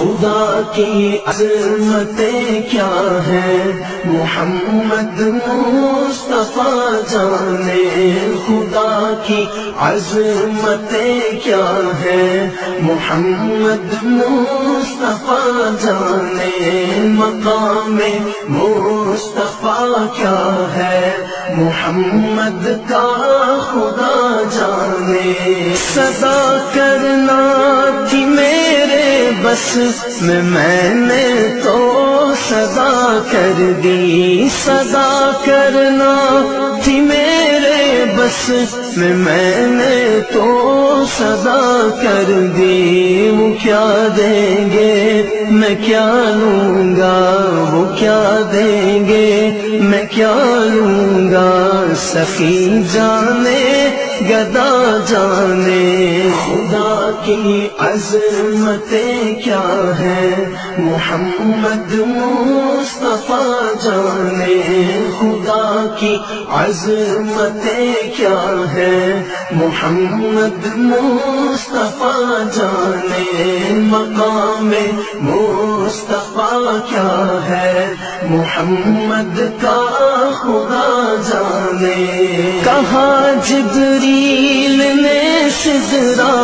خدا کی عظمتیں کیا ہے محمد مصطفیٰ جانے، خدا کی عظمتیں کیا ہے محمد مصطفیٰ جانے، مقام مصطفیٰ کیا ہے محمد کا خدا جانے۔ صدا کرنا تھی میرے بس میں نے تو صدا کر دی، صدا کرنا تھی میرے بس میں نے تو صدا کر دی۔ وہ کیا دیں گے میں کیا لوں گا، وہ کیا دیں گے میں کیا لوں گا، سخی جانے گدا جانے۔ خدا کی عظمتیں کیا ہے محمد مصطفیٰ جانے، خدا کی عظمتیں کیا ہے محمد مصطفیٰ جانے، مقام مصطفیٰ کیا ہے محمد کا خدا جانے۔ کہا جبریل نے سجدہ